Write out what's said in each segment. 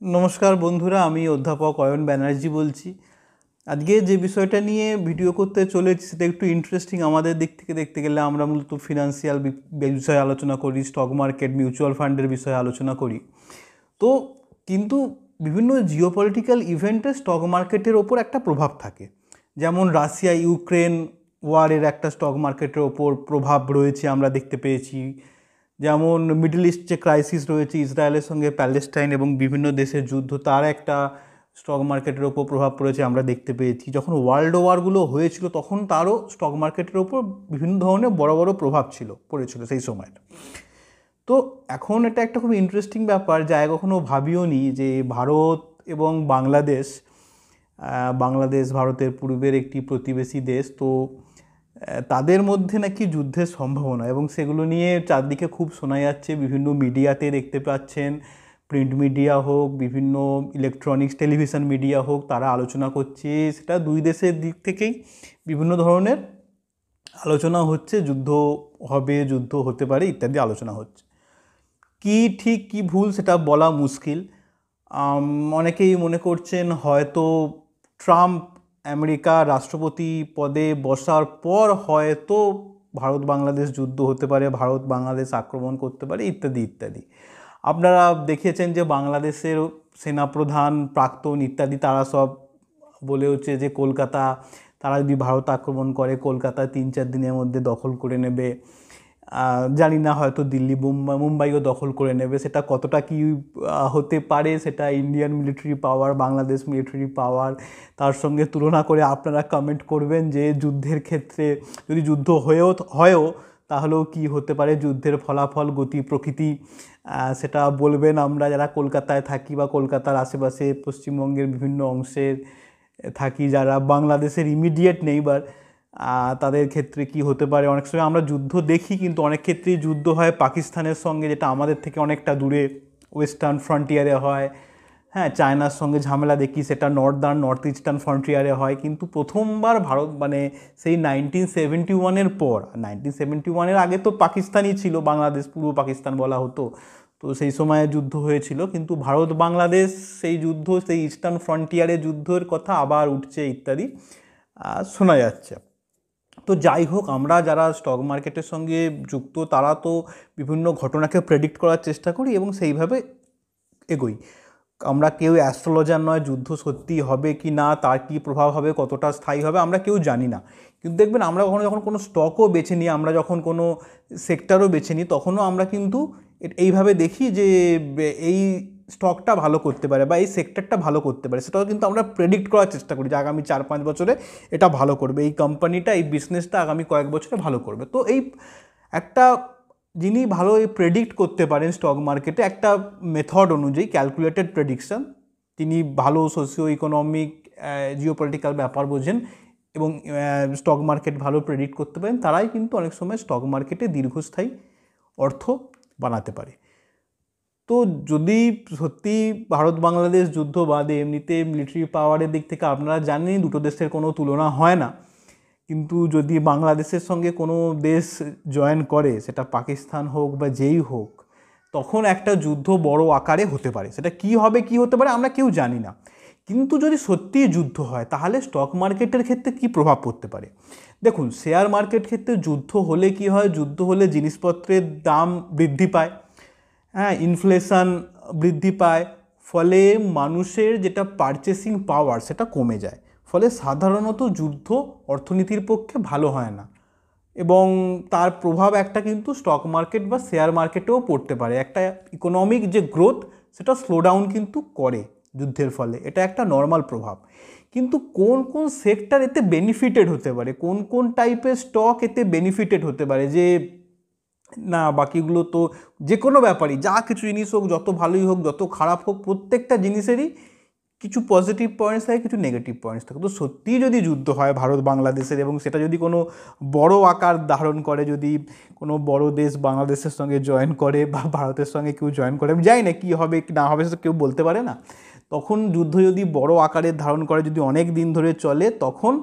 নমস্কার বন্ধুরা, আমি অধ্যাপক অয়ন ব্যানার্জি বলছি। আজকে যে বিষয়টা নিয়ে ভিডিও করতে চলেছি সেটা একটু ইন্টারেস্টিং। আমাদের দিক থেকে দেখতে গেলে আমরা মূলত ফিনান্সিয়াল বিষয়ে আলোচনা করি, স্টক মার্কেট, মিউচুয়াল ফান্ডের বিষয়ে আলোচনা করি। তো কিন্তু বিভিন্ন জিওপলিটিক্যাল ইভেন্টে স্টক মার্কেটের ওপর একটা প্রভাব থাকে। যেমন রাশিয়া ইউক্রেন ওয়ারের একটা স্টক মার্কেটের ওপর প্রভাব রয়েছে, আমরা দেখতে পেয়েছি। যেমন মিডল ইস্ট যে ক্রাইসিস রয়েছে, ইসরায়েলের সঙ্গে প্যালেস্টাইন এবং বিভিন্ন দেশের যুদ্ধ, তার একটা স্টক মার্কেটের ওপর প্রভাব পড়েছে আমরা দেখতে পেয়েছি। যখন ওয়ার্ল্ড ওয়ারগুলো হয়েছিল তখন তারও স্টক মার্কেটের ওপর বিভিন্ন ধরনের বড় বড় প্রভাব পড়েছিল সেই সময়। তো এখন এটা একটা খুব ইন্টারেস্টিং ব্যাপার, যা কখনো ভাবিও নি যে ভারত এবং বাংলাদেশ ভারতের পূর্বের একটি প্রতিবেশী দেশ। তো তাদের মধ্যে নাকি যুদ্ধের সম্ভাবনা, এবং সেগুলো নিয়ে চারদিকে খুব শোনা যাচ্ছে। বিভিন্ন মিডিয়াতে দেখতে পাচ্ছেন, প্রিন্ট মিডিয়া হোক, বিভিন্ন ইলেকট্রনিক্স টেলিভিশন মিডিয়া হোক, তারা আলোচনা করছে। সেটা দুই দেশের দিক থেকেই বিভিন্ন ধরনের আলোচনা হচ্ছে, যুদ্ধ হবে, যুদ্ধ হতে পারে ইত্যাদি আলোচনা হচ্ছে। কি ঠিক কি ভুল সেটা বলা মুশকিল। অনেকেই মনে করছেন হয়তো ট্রাম্প আমেরিকা রাষ্ট্রপতি পদে বসার পর হয়তো ভারত বাংলাদেশ যুদ্ধ হতে পারে, ভারত বাংলাদেশ আক্রমণ করতে পারে ইত্যাদি ইত্যাদি। আপনারা দেখেছেন যে বাংলাদেশের সেনাপ্রধান, প্রাক্তন ইত্যাদি, তারা সব বলে হচ্ছে যে কলকাতা, তারা যদি ভারত আক্রমণ করে কলকাতা 3-4 দিনের মধ্যে দখল করে নেবে। জানি না, হয়তো দিল্লি মুম্বাইও দখল করে নেবে। সেটা কতটা কি হতে পারে, সেটা ইন্ডিয়ান মিলিটারি পাওয়ার, বাংলাদেশ মিলিটারি পাওয়ার, তার সঙ্গে তুলনা করে আপনারা কমেন্ট করবেন যে যুদ্ধের ক্ষেত্রে যদি যুদ্ধ হয়েও তাহলেও কি হতে পারে, যুদ্ধের ফলাফল, গতি, প্রকৃতি, সেটা বলবেন। আমরা যারা কলকাতায় থাকি বা কলকাতার আশেপাশে পশ্চিমবঙ্গের বিভিন্ন অংশের থাকি, যারা বাংলাদেশের ইমিডিয়েট নেইবার, তাদের ক্ষেত্রে কি হতে পারে। অনেক সময় আমরা যুদ্ধ দেখি, কিন্তু অনেক ক্ষেত্রেই যুদ্ধ হয় পাকিস্তানের সঙ্গে, যেটা আমাদের থেকে অনেকটা দূরে, ওয়েস্টার্ন ফ্রন্টিয়ারে হয়। হ্যাঁ, চায়নার সঙ্গে ঝামেলা দেখি, সেটা নর্থ ইস্টার্ন ফ্রন্টিয়ারে হয়। কিন্তু প্রথমবার ভারত, মানে সেই 1971-এর পর, 1971-এর আগে তো পাকিস্তানই ছিল, বাংলাদেশ পূর্ব পাকিস্তান বলা হতো। তো সেই সময়ে যুদ্ধ হয়েছিল, কিন্তু ভারত বাংলাদেশ সেই যুদ্ধ, সেই ইস্টার্ন ফ্রন্টিয়ারে যুদ্ধের কথা আবার উঠছে ইত্যাদি শোনা যাচ্ছে। তো যাই হোক, আমরা যারা স্টক মার্কেটের সঙ্গে যুক্ত তারা তো বিভিন্ন ঘটনাকে প্রেডিক্ট করার চেষ্টা করি এবং সেইভাবে এগোই। আমরা কেউ অ্যাস্ট্রোলজার নয়, যুদ্ধ সত্যি হবে কি না, তার কী প্রভাব হবে, কতটা স্থায়ী হবে, আমরা কেউ জানি না। কিন্তু দেখবেন, আমরা যখন কোনো স্টকও বেছে নিই, আমরা যখন কোনো সেক্টরও বেছে নিই, তখনও আমরা কিন্তু এইভাবে দেখি যে এই স্টকটা ভালো করতে পারে বা এই সেক্টরটা ভালো করতে পারে। সেটাও কিন্তু আমরা প্রেডিক্ট করার চেষ্টা করি যে আগামী 4-5 বছরে এটা ভালো করবে, এই কোম্পানিটা, এই বিজনেসটা আগামী কয়েক বছরে ভালো করবে। তো এই একটা, যিনি ভালো প্রেডিক্ট করতে পারেন স্টক মার্কেটে একটা মেথড অনুযায়ী, ক্যালকুলেটেড প্রেডিকশন, তিনি ভালো সোশিও ইকোনমিক, জিওপলিটিক্যাল ব্যাপার বোঝেন এবং স্টক মার্কেট ভালো প্রেডিক্ট করতে পারেন, তারাই কিন্তু অনেক সময় স্টক মার্কেটে দীর্ঘস্থায়ী অর্থ বানাতে পারে। তো যদি সত্যি ভারত বাংলাদেশ যুদ্ধ বাদে এমনিতে মিলিটারি পাওয়ারের দিক থেকে আপনারা জানেন দুটো দেশের কোনো তুলনা হয় না, কিন্তু যদি বাংলাদেশের সঙ্গে কোনো দেশ জয়েন করে, সেটা পাকিস্তান হোক বা যেই হোক, তখন একটা যুদ্ধ বড় আকারে হতে পারে। সেটা কি হবে, কি হতে পারে, আমরা কেউ জানি না। কিন্তু যদি সত্যিই যুদ্ধ হয়, তাহলে স্টক মার্কেটের ক্ষেত্রে কি প্রভাব পড়তে পারে। দেখুন, শেয়ার মার্কেট ক্ষেত্রে যুদ্ধ হলে কি হয়, যুদ্ধ হলে জিনিসপত্রের দাম বৃদ্ধি পায়, হ্যাঁ, ইনফ্লেশন বৃদ্ধি পায়, ফলে মানুষের যেটা পারচেসিং পাওয়ার সেটা কমে যায়। ফলে সাধারণত যুদ্ধ অর্থনীতির পক্ষে ভালো হয় না, এবং তার প্রভাব একটা কিন্তু স্টক মার্কেট বা শেয়ার মার্কেটেও পড়তে পারে। একটা ইকোনমিক যে গ্রোথ, সেটা স্লো ডাউন কিন্তু করে যুদ্ধের ফলে, এটা একটা নর্মাল প্রভাব। কিন্তু কোন কোন সেক্টর এতে বেনিফিটেড হতে পারে, কোন কোন টাইপের স্টক এতে বেনিফিটেড হতে পারে, যে না বাকিগুলো তো, যে কোনো ব্যাপারই, যা কিছু জিনিস হোক, যত ভালোই হোক যত খারাপ হোক, প্রত্যেকটা জিনিসেরই কিছু পজিটিভ পয়েন্টস থাকে, কিছু নেগেটিভ পয়েন্টস থাকে। তো সত্যিই যদি যুদ্ধ হয় ভারত বাংলাদেশের, এবং সেটা যদি কোনো বড় আকার ধারণ করে, যদি কোনো বড় দেশ বাংলাদেশের সঙ্গে জয়েন করে বা ভারতের সঙ্গে কেউ জয়েন করে, আমি জানি না কী হবে কি না হবে, সেটা কেউ বলতে পারে না। তখন যুদ্ধ যদি বড় আকারের ধারণ করে, যদি অনেক দিন ধরে চলে, তখন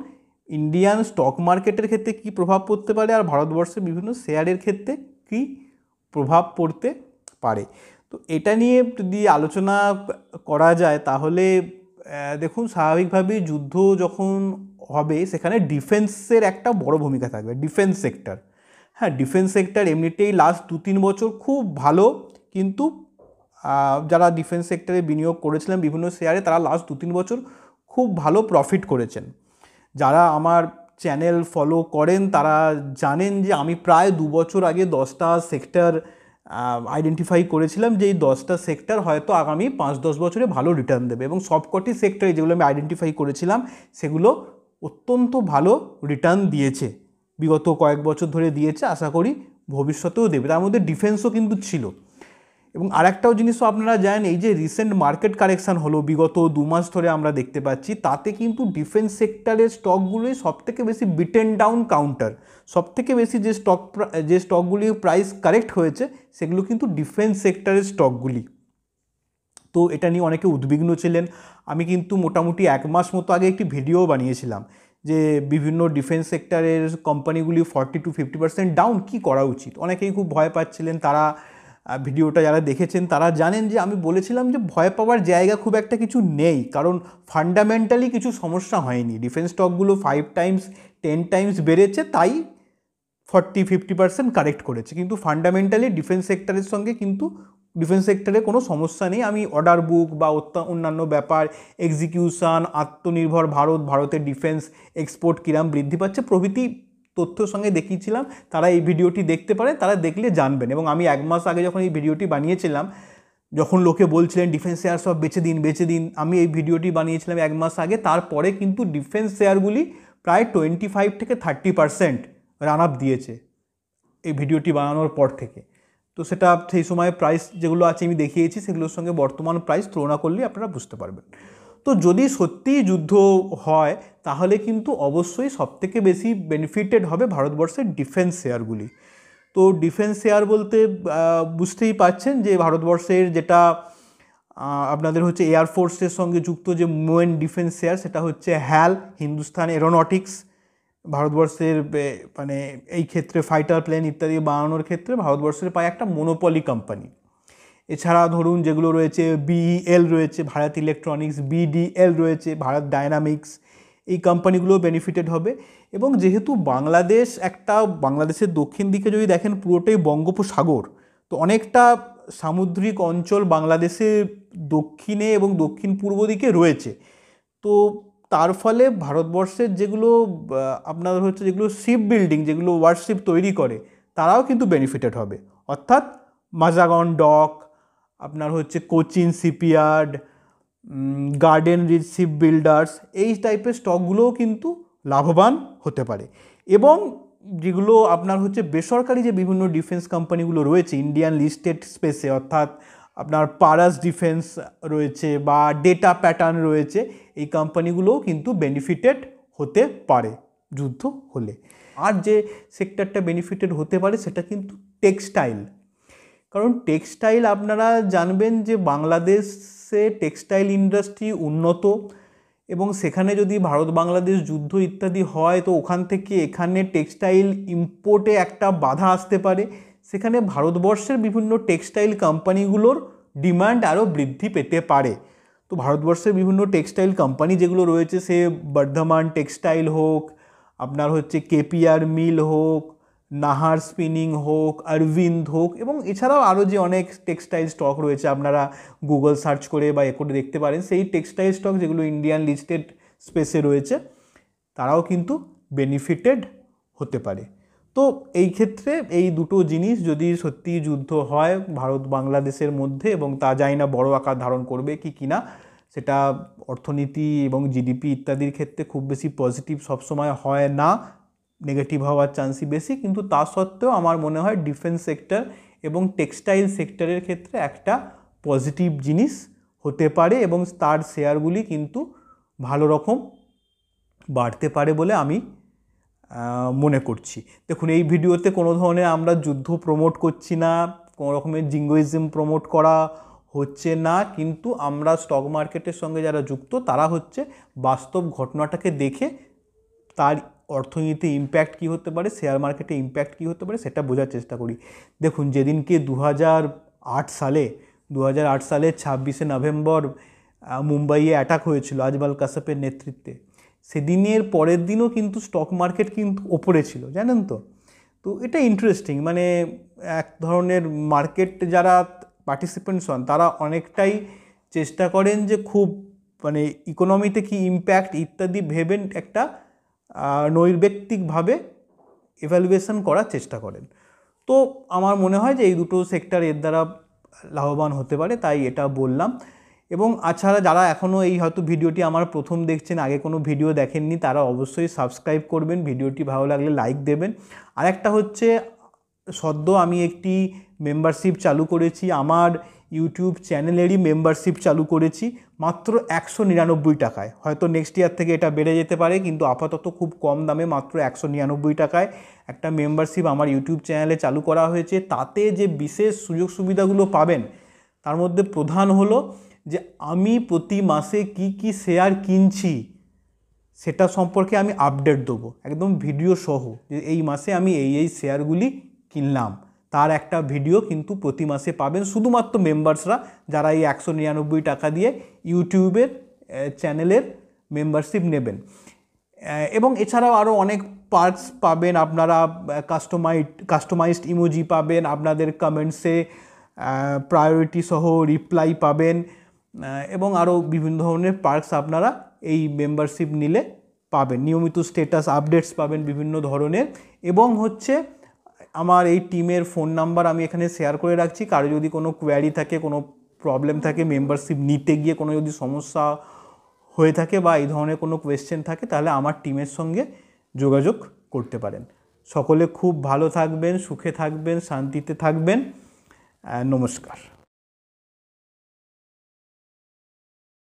ইন্ডিয়ান স্টক মার্কেটের ক্ষেত্রে কী প্রভাব পড়তে পারে, আর ভারতবর্ষের বিভিন্ন শেয়ারের ক্ষেত্রে কী প্রভাব পড়তে পারে। তো এটা নিয়ে যদি আলোচনা করা যায় তাহলে দেখুন, স্বাভাবিকভাবেই যুদ্ধ যখন হবে সেখানে ডিফেন্সের একটা বড় ভূমিকা থাকবে। ডিফেন্স সেক্টর, হ্যাঁ, ডিফেন্স সেক্টর এমনিতেই লাস্ট 2-3 বছর খুব ভালো, কিন্তু যারা ডিফেন্স সেক্টরে বিনিয়োগ করেছিলেন বিভিন্ন শেয়ারে, তারা লাস্ট 2-3 বছর খুব ভালো প্রফিট করেছেন। যারা আমার চ্যানেল ফলো করেন তারা জানেন যে আমি প্রায় 2 বছর আগে 10টা সেক্টর আইডেন্টিফাই করেছিলাম যে এই 10টা সেক্টর হয়তো আগামী 5-10 বছরে ভালো রিটার্ন দেবে, এবং সবকটি সেক্টরে যেগুলো আমি আইডেন্টিফাই করেছিলাম সেগুলো অত্যন্ত ভালো রিটার্ন দিয়েছে, বিগত কয়েক বছর ধরে দিয়েছে, আশা করি ভবিষ্যতেও দেবে। তার মধ্যে ডিফেন্সও কিন্তু ছিল। এবং আরেকটাও জিনিসও আপনারা জানেন, এই যে রিসেন্ট মার্কেট কারেকশান হলো বিগত 2 মাস ধরে আমরা দেখতে পাচ্ছি, তাতে কিন্তু ডিফেন্স সেক্টরের স্টকগুলোই সবথেকে বেশি বিটেন ডাউন কাউন্টার। সবথেকে বেশি যে স্টকগুলি প্রাইস কারেক্ট হয়েছে সেগুলো কিন্তু ডিফেন্স সেক্টরের স্টকগুলি। তো এটা নিয়ে অনেকে উদ্বিগ্ন ছিলেন। আমি কিন্তু মোটামুটি 1 মাস মতো আগে একটি ভিডিও বানিয়েছিলাম যে বিভিন্ন ডিফেন্স সেক্টরের কোম্পানিগুলি 40-50% ডাউন, কী করা উচিত। অনেকেই খুব ভয় পাচ্ছিলেন। তারা ভিডিওটা যারা দেখেছেন তারা জানেন যে আমি বলেছিলাম যে ভয় পাওয়ার জায়গা খুব একটা কিছু নেই, কারণ ফান্ডামেন্টালি কিছু সমস্যা হয়নি। ডিফেন্স স্টকগুলো 5 টাইমস 10 টাইমস বেড়েছে, তাই 40-50% কারেক্ট করেছে, কিন্তু ফান্ডামেন্টালি ডিফেন্স সেক্টরের সঙ্গে কিন্তু ডিফেন্স সেক্টরে কোনো সমস্যা নেই। আমি অর্ডার বুক বা অন্যান্য ব্যাপার, এক্সিকিউশন, আত্মনির্ভর ভারত, ভারতের ডিফেন্স এক্সপোর্ট কিরাম বৃদ্ধি পাচ্ছে প্রভৃতি তথ্যর সঙ্গে দেখিয়েছিলাম। তারা এই ভিডিওটি দেখতে পারে, তারা দেখলে জানবেন। এবং আমি 1 মাস আগে যখন এই ভিডিওটি বানিয়েছিলাম, যখন লোকে বলছিলেন ডিফেন্স শেয়ার সব বেচে দিন, আমি এই ভিডিওটি বানিয়েছিলাম 1 মাস আগে। তারপরে কিন্তু ডিফেন্স শেয়ারগুলি প্রায় 25-30% রান আপ দিয়েছে এই ভিডিওটি বানানোর পর থেকে। তো সেটা সেই সময় প্রাইস যেগুলো আছে আমি দেখিয়েছি, সেগুলোর সঙ্গে বর্তমান প্রাইস তুলনা করলে আপনারা বুঝতে পারবেন। তো যদি সত্যিই যুদ্ধ হয় তাহলে কিন্তু অবশ্যই সবথেকে বেশি বেনিফিটেড হবে ভারতবর্ষের ডিফেন্স শেয়ারগুলি। তো ডিফেন্স শেয়ার বলতে বুঝতেই পারছেন যে ভারতবর্ষের যেটা আপনাদের হচ্ছে এয়ারফোর্সের সঙ্গে যুক্ত যে মেন ডিফেন্স শেয়ার, সেটা হচ্ছে হ্যাল, হিন্দুস্তান এরোনটিক্স। ভারতবর্ষের মানে এই ক্ষেত্রে ফাইটার প্লেন ইত্যাদি বানানোর ক্ষেত্রে ভারতবর্ষের প্রায় একটা মনোপলি কোম্পানি। এছাড়া ধরুন যেগুলো রয়েছে বিইএল রয়েছে, ভারত ইলেকট্রনিক্স, বিডিএল রয়েছে, ভারত ডায়নামিক্স, এই কোম্পানিগুলো বেনিফিটেড হবে। এবং যেহেতু বাংলাদেশের দক্ষিণ দিকে যদি দেখেন পুরোটাই বঙ্গোপসাগর, তো অনেকটা সামুদ্রিক অঞ্চল বাংলাদেশের দক্ষিণে এবং দক্ষিণ পূর্ব দিকে রয়েছে। তো তার ফলে ভারতবর্ষের যেগুলো আপনার হচ্ছে যেগুলো শিপ বিল্ডিং, যেগুলো ওয়ারশিপ তৈরি করে, তারাও কিন্তু বেনিফিটেড হবে। অর্থাৎ মাজাগন ডক, আপনার হচ্ছে কোচিন শিপইয়ার্ড, গার্ডেন রিচ শিপ বিল্ডার্স, এই টাইপের স্টকগুলোও কিন্তু লাভবান হতে পারে। এবং যেগুলো আপনার হচ্ছে বেসরকারি যে বিভিন্ন ডিফেন্স কোম্পানিগুলো রয়েছে ইন্ডিয়ান লিস্টেড স্পেসে, অর্থাৎ আপনার পারাস ডিফেন্স রয়েছে বা ডেটা প্যাটার্ন রয়েছে, এই কোম্পানিগুলোও কিন্তু বেনিফিটেড হতে পারে যুদ্ধ হলে। আর যে সেক্টরটা বেনিফিটেড হতে পারে সেটা কিন্তু টেক্সটাইল। কারণ টেক্সটাইল আপনারা জানবেন যে বাংলাদেশে টেক্সটাইল ইন্ডাস্ট্রি উন্নত, এবং সেখানে যদি ভারত বাংলাদেশ যুদ্ধ ইত্যাদি হয় তো ওখান থেকে এখানে টেক্সটাইল ইম্পোর্টে একটা বাধা আসতে পারে। সেখানে ভারতবর্ষের বিভিন্ন টেক্সটাইল কোম্পানিগুলোর ডিমান্ড আরও বৃদ্ধি পেতে পারে। তো ভারতবর্ষের বিভিন্ন টেক্সটাইল কোম্পানি যেগুলো রয়েছে, সে বর্ধমান টেক্সটাইল হোক, আপনার হচ্ছে কেপিআর মিল হোক, নাহার স্পিনিং হোক, অরবিন্দ হোক, এবং এছাড়াও আরও যে অনেক টেক্সটাইল স্টক রয়েছে আপনারা গুগল সার্চ করে বা করে দেখতে পারেন, সেই টেক্সটাইল স্টক যেগুলো ইন্ডিয়ান লিস্টেড স্পেসে রয়েছে তারাও কিন্তু বেনিফিটেড হতে পারে। তো এই ক্ষেত্রে এই দুটো জিনিস যদি সত্যি যুদ্ধ হয় ভারত বাংলাদেশের মধ্যে, এবং তা জানি না বড় আকার ধারণ করবে কি না, সেটা অর্থনীতি এবং জিডিপি ইত্যাদির ক্ষেত্রে খুব বেশি পজিটিভ সবসময় হয় না, নেগেটিভ হওয়ার চান্সই বেশি। কিন্তু তা সত্ত্বেও আমার মনে হয় ডিফেন্স সেক্টর এবং টেক্সটাইল সেক্টরের ক্ষেত্রে একটা পজিটিভ জিনিস হতে পারে, এবং তার শেয়ারগুলি কিন্তু ভালো রকম বাড়তে পারে বলে আমি মনে করছি। দেখুন, এই ভিডিওতে কোনো ধরনের আমরা যুদ্ধ প্রমোট করছি না, কোনো রকমের জিঙ্গোইজম প্রমোট করা হচ্ছে না, কিন্তু আমরা স্টক মার্কেটের সঙ্গে যারা যুক্ত তারা হচ্ছে বাস্তব ঘটনাটাকে দেখে তার অর্থনীতি ইম্প্যাক্ট কী হতে পারে, শেয়ার মার্কেটে ইম্প্যাক্ট কী হতে পারে সেটা বোঝার চেষ্টা করি। দেখুন, যেদিনকে 2008 সালে 26শে নভেম্বর মুম্বাইয়ে অ্যাটাক হয়েছিল আজমাল কাসাপের নেতৃত্বে, সেদিনের পরের দিনও কিন্তু স্টক মার্কেট কিন্তু ওপরে ছিল, জানেন তো। তো এটা ইন্টারেস্টিং, মানে এক ধরনের মার্কেট যারা পার্টিসিপেন্টস হন তারা অনেকটাই চেষ্টা করেন যে খুব মানে ইকোনমিতে কি ইম্প্যাক্ট ইত্যাদি ভেবেন একটা নৈর্ব্যক্তিকভাবে এভ্যালুয়েশন করার চেষ্টা করেন। তো আমার মনে হয় যে এই দুটো সেক্টর এর দ্বারা লাভবান হতে পারে, তাই এটা বললাম। এবং তাছাড়া যারা এখনও এই হয়তো ভিডিওটি আমার প্রথম দেখছেন, আগে কোনো ভিডিও দেখেননি, তারা অবশ্যই সাবস্ক্রাইব করবেন, ভিডিওটি ভালো লাগলে লাইক দেবেন। আরেকটা হচ্ছে, সদ্য আমি একটি মেম্বারশিপ চালু করেছি, আমার ইউটিউব চ্যানেলেরই মেম্বারশিপ চালু করেছি মাত্র 199 টাকায়। হয়তো নেক্সট ইয়ার থেকে এটা বেড়ে যেতে পারে, কিন্তু আপাতত খুব কম দামে মাত্র 199 টাকায় একটা মেম্বারশিপ আমার ইউটিউব চ্যানেলে চালু করা হয়েছে। তাতে যে বিশেষ সুযোগ সুবিধাগুলো পাবেন তার মধ্যে প্রধান হলো যে আমি প্রতি মাসে কি কি শেয়ার কিনছি সেটা সম্পর্কে আমি আপডেট দেবো, একদম ভিডিও সহ, যে এই মাসে আমি এই শেয়ারগুলি কিনলাম, তার একটা ভিডিও কিন্তু প্রতি মাসে পাবেন শুধুমাত্র মেম্বার্সরা, যারা এই 199 টাকা দিয়ে ইউটিউবের চ্যানেলের মেম্বারশিপ নেবেন। এবং এছাড়াও আরও অনেক পার্কস পাবেন আপনারা, কাস্টমাইজড ইমোজি পাবেন, আপনাদের কমেন্টসে প্রায়োরিটি সহ রিপ্লাই পাবেন, এবং আরও বিভিন্ন ধরনের পার্কস আপনারা এই মেম্বারশিপ নিলে পাবেন। নিয়মিত স্ট্যাটাস আপডেটস পাবেন বিভিন্ন ধরনের, এবং হচ্ছে আমার এই টিমের ফোন নাম্বার আমি এখানে শেয়ার করে রাখছি। কারো যদি কোনো কোয়ারি থাকে, কোনো প্রবলেম থাকে, মেম্বারশিপ নিতে গিয়ে কোনো যদি সমস্যা হয়ে থাকে বা এই ধরনের কোনো কোয়েশ্চেন থাকে, তাহলে আমার টিমের সঙ্গে যোগাযোগ করতে পারেন। সকলে খুব ভালো থাকবেন, সুখে থাকবেন, শান্তিতে থাকবেন। নমস্কার।